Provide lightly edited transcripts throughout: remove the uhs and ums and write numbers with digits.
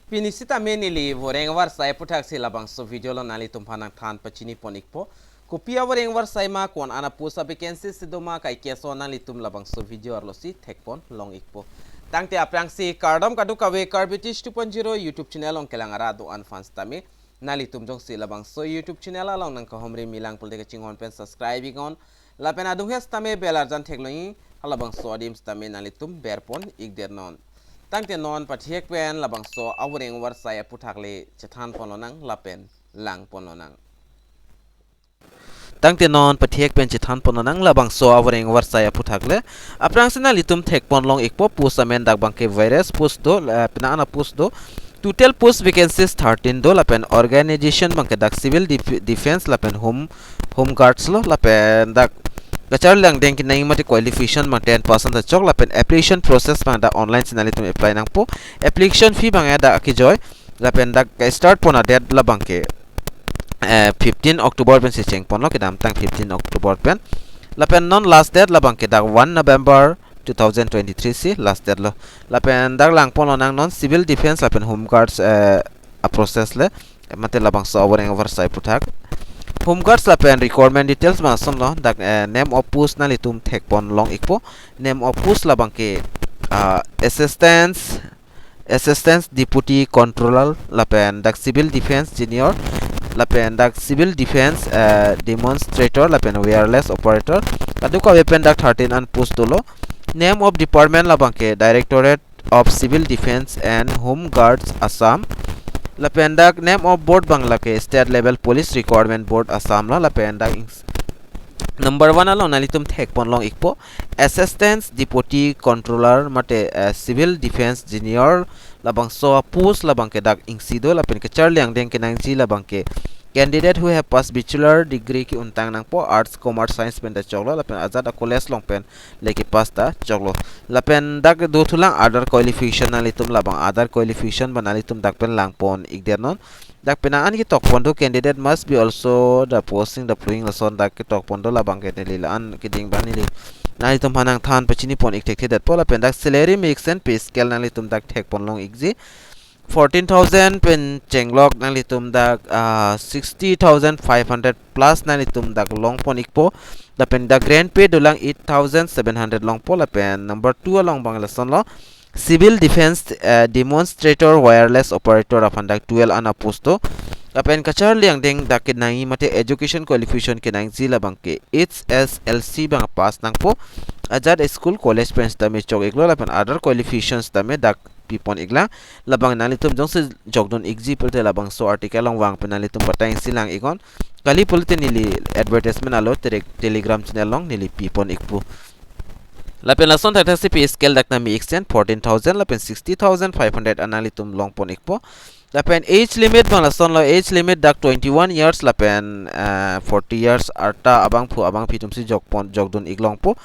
Pinisita menili voreng AWARSAI puthak si labangso video lo nali tumpanang than pachini ponikpo kopia voreng AWARSAI ma kon ana pusa vacancies sidoma kai keso nali tum labangso video arlo si thekpon long ikpo tangte aprang si KARDOM kadu kawe Carbitish 2.0 YouTube channel ong kelangara do an fans tame nali tum jong si labangso YouTube channel along nang kahomri milang pulte kachingon pen subscribing on lapen adung hes tame belarjan thekloi halabangso adims tame nali tum berpon igder non tangte non pathiek pen labangso awreng AWARSAI puthakle chathan pononang lapen lang pononang tangte non pathiek pen chathan pononang labangso awreng AWARSAI puthakle aprang sina litum thek ponlong ikpo pusamen dak bangke virus pusto pina ana pusto total post vacancies 13 do lapen organization bangke dak civil defense lapen home guards lo lapen dak Gachar lang deng kinai mati qualification mang 10% ta chok lapen application process mang da online sinali tum apply nang po application fee bang ada akijoy lapen da start pona date la bangke 15 October pen se cheng pon lo kedam tang 15 October pen lapen non last date la bangke da 1 November 2023 si last date lo lapen da lang pon nang non civil defense lapen home guards a process le mate la bang so awreng AWARSAI puthak home guards lapen requirement details ma som lo dak name of post na litum thek pon long ikpo name of post la bangke assistance deputy controller lapen dak civil defense junior lapen dak civil defense demonstrator lapen wireless operator kaduka weapon dak 13 an post dolo name of department la bangke directorate of civil defense and home guards Assam lapendak name of board bangla ke state level police requirement board Assam la lapendak number 1 along nalitum thek pon long ikpo assistant deputy controller mate civil defense junior labangso post labangke dak ingsido lapen ke charliang deng ke nangji labangke candidate who have passed bachelor degree ki untang nang po arts commerce science pen da choglo lapen azada college long pen leki pasta choglo lapen dak do thulang other qualification nalitum labang other qualification banalitum dak pen lang pon igdernon dak penaan ki tok pondo candidate must be also the posting the flowing lesson dak ki tok pondo labang ke nililan ki ding banili nalitum hanang than pachini pon ik thek that pola pen dak salary mix and pay scale nalitum dak thek pon long igji 14,000 pen chenglok nang litum dak 60,500 plus nang litum dak long pon ikpo la pen dak grand pay dulang 8,700 long po la pen number 2 along bangla son lo civil defense demonstrator wireless operator apan dak 12 ana posto la pen kachar liang deng dak kinai mate education qualification kinai zila bangke HSLC bang pass nang po ajad school college pen tame chok iklo la pen other qualifications tame dak pipon igla labang nalitum jongse jogdon example te labang so article long wang penalitum patay silang igon kali pulte nili advertisement alo telegram channel long nili pipon ikpu lapen lason thata si pay scale dak nami extend 14,000 lapen 60,500 analitum long pon ikpo lapen age limit bang lason lo age limit dak 21 years lapen 40 years arta abang pitum si jogdon iglong po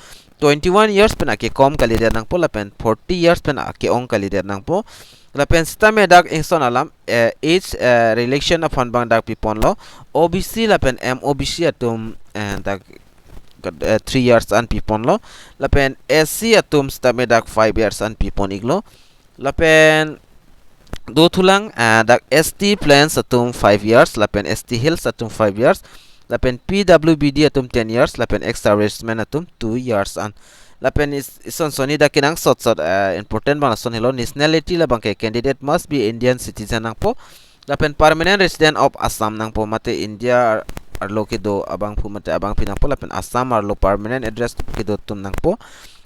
21 years pen ake kom kalider nang po lapen 40 years pen ake ong kalider nang po lapen stame dak ingson alam age relation upon bang dak pipon lo OBC lapen MOBC atum dak 3 years an pipon lo lapen SC atum stame dak 5 years an pipon iglo lapen do thulang dak ST plans atum 5 years lapen ST hills atum 5 years lapen PWBD atum 10 years lapen extra serviceman atum 2 years an lapen ison soni da kinang sot important bang son hello nationality la bangke candidate must be Indian citizen nang po lapen permanent resident of Assam nang po mate India arlo kido abang pu mate abang pinang po lapen Assam arlo permanent address kido tum nang po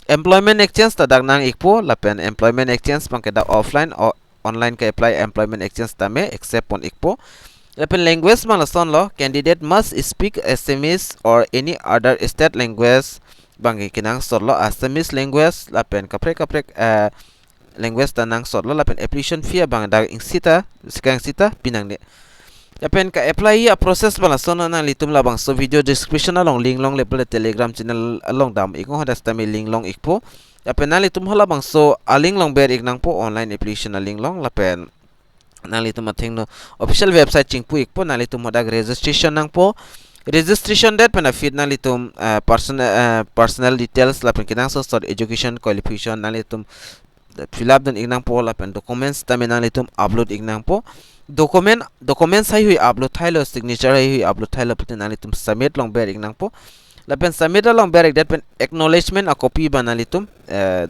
employment exchange tadak nang ikpo lapen employment exchange bangke da offline or online ka apply employment exchange tame except pon ikpo lapen language man lason lo candidate must speak Assamese or any other state language bangi kinang solo Assamese language lapen kaprek language tanang solo lapen application fee bang dag sita pinang ni lapen ka apply a process bang lason na litum labang so video description along link long level telegram channel along dam ikong hadas tami link long ikpo lapen na litum hala bang so aling long ber iknang po online application na link long lapen nalitum athing no official website chingpu ikpo nalitum modag registration nang po registration date pena feed nalitum personal details lapen kinang so education qualification nalitum fill up dun ignang po lapen documents tame nang litum upload ignang po documents hai hui upload thailo signature hai hui upload thailo putin nang litum submit long ber ignang po lapen submit long ber igdat pen acknowledgement a copy banalitum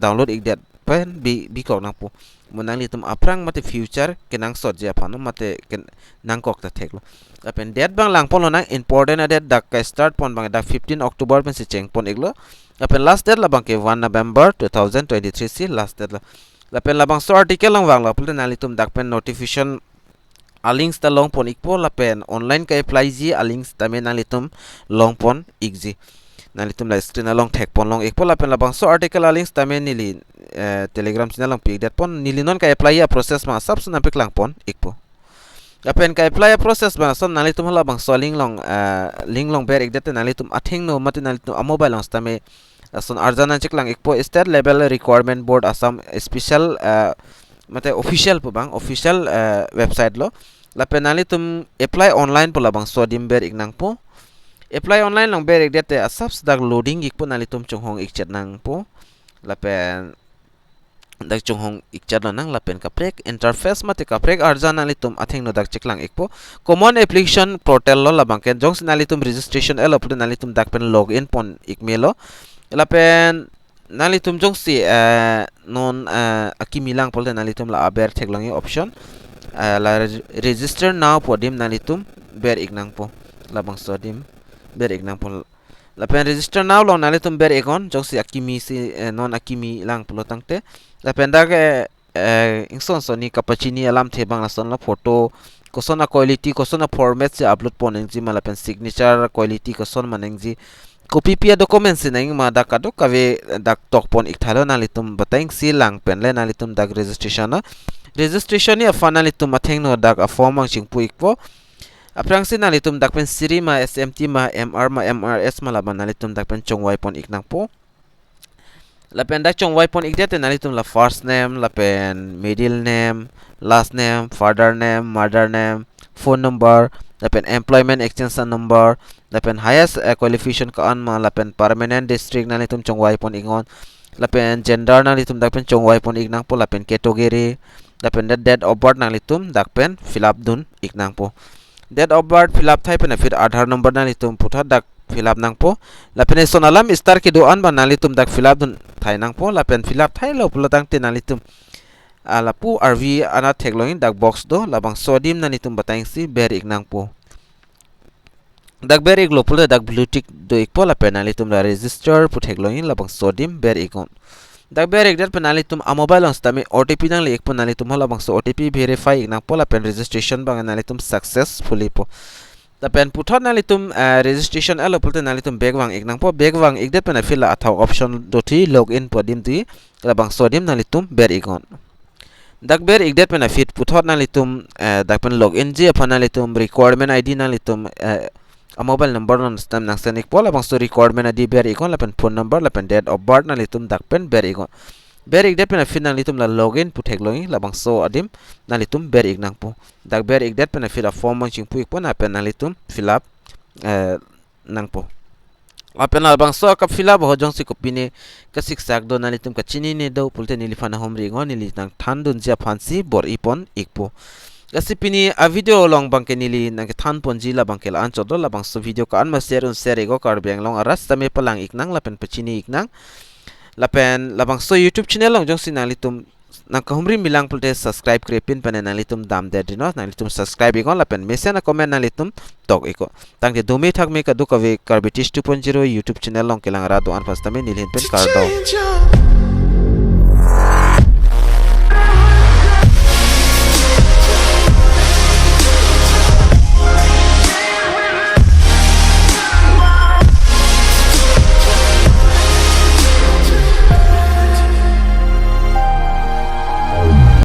download igdat pen bi kok nang po munang litum aprang mate future kenang sot je phano mate ken nang kok ta theklo lapen date bang lang pon nang important date dak ka start pon bang dak 15 October pen si cheng pon iglo lapen last date la bang ke 1 November 2023 si last date la lapen labang so article lang wang la pul nang litum dak pen notification a links ta long pon ikpo lapen online ka apply ji a links ta men nang litum long pon igji nang litum la screen along thek pon long ikpo lapen labang so article a links ta men nili telegram channel lang pig dat pon nili non ka apply a process ma sab sun pik lang pon ikpo lapen ka apply a process ba son nang litum labang so link long ber ik dat nang litum athing no mate nang litum a mobile long sta me son arjana chik lang ikpo state level requirement board Assam special mate official po bang official website lo lapen nang litum apply online po labang so dim ber ignang po apply online long ber ik dat asap dak loading ikpo nang litum chunghong ikchat nang po lapen dak chunghong ikchat lo nang lapen kaprek interface mate kaprek arjana litum athing no dak chiklang ikpo common application portal lo labang ken jong sinalitum registration elo pud nalitum dak pen login pon ikmelo lapen nalitum jong si non akimilang pol nalitum la aber theklangi option la register now podim nalitum ber ignang po labang sodim ber ignang po lapen register now lo nalitum ber ikon jong si akimi si non akimi lang polo tangte lapen dak ingson soni kapachini alam thebang la son la photo koson a quality koson a format se upload poneng ji malapen signature quality koson maneng ji copy pia documents nang ma dak kadok kave dak tok pon ikthalo nalitum batang si lang pen le nalitum dak registration ni afana litum atheng no dak a form ang chingpu ikpo aprang si nalitum dak pen siri ma smt ma mrs ma laban nalitum dak pen chongwai pon iknang po lapen dak chongwai pon ikdet nalitum la first name lapen middle name last name father name mother name phone number lapen employment extension number lapen highest qualification ka an ma lapen permanent district nalitum chongwai pon ingon lapen gender nalitum dak pen chongwai pon ignang po lapen category lapen date of birth nalitum dak pen fill up dun iknang po date of birth fill up thai pen fit aadhaar number nalitum putha dak fill up nang po lapen son alam star ki do an ba nalitum dak fill up dun thai nang po lapen fill up thai lo pulo tang te nalitum alapu rv ana theklongin dak box do labang sodim nanitum batang si ber ignang po dak ber iglo pulo dak blue tick do ikpo la penalitum la register pu theklongin labang sodim ber ikon dak ber igdat penalitum a mobile on stami otp nang le ikpo nalitum labang so otp verify ignang po la pen registration bang nalitum successfully po da pen puthot nalitum registration alo pulte nalitum begwang ignang po begwang igdat pen fill a thau option do thi login po dim ti labang sodim nalitum ber ikon dak ber igdet pen fit puthot nalitum dak pen login ji apana nalitum requirement id nalitum a mobile number non stam nang senik pola bang so requirement id ber ikon lapen phone number lapen date of birth nalitum dak pen ber ikon ber igdet pen fit nalitum la login puthek login labang so adim nalitum ber ignang po dak ber igdet pen fit a form mang chingpu ikpo na pen nalitum fill up nang po apen albang so ka fill up ho jong si kopine ka siksak do nalitum ka chini ne do pulte nilifana homri ngon nili nang than dun jia phansi bor ipon ikpo kasipini a video long bangke nili nang than ponji la bangke la an chodo la bang so video ka an ma share un share ego kar beng long aras tame palang iknang lapen pachini iknang lapen labang so youtube channel long jong si nalitum nang kahumri milang pulte subscribe krepin pane nalitum dam de dino nalitum subscribe igon lapen mesen comment nalitum tok iko tangke domi thak me ka du ka ve karbitis 2.0 youtube channel long kelang ra do an pastame nilhin pen kardo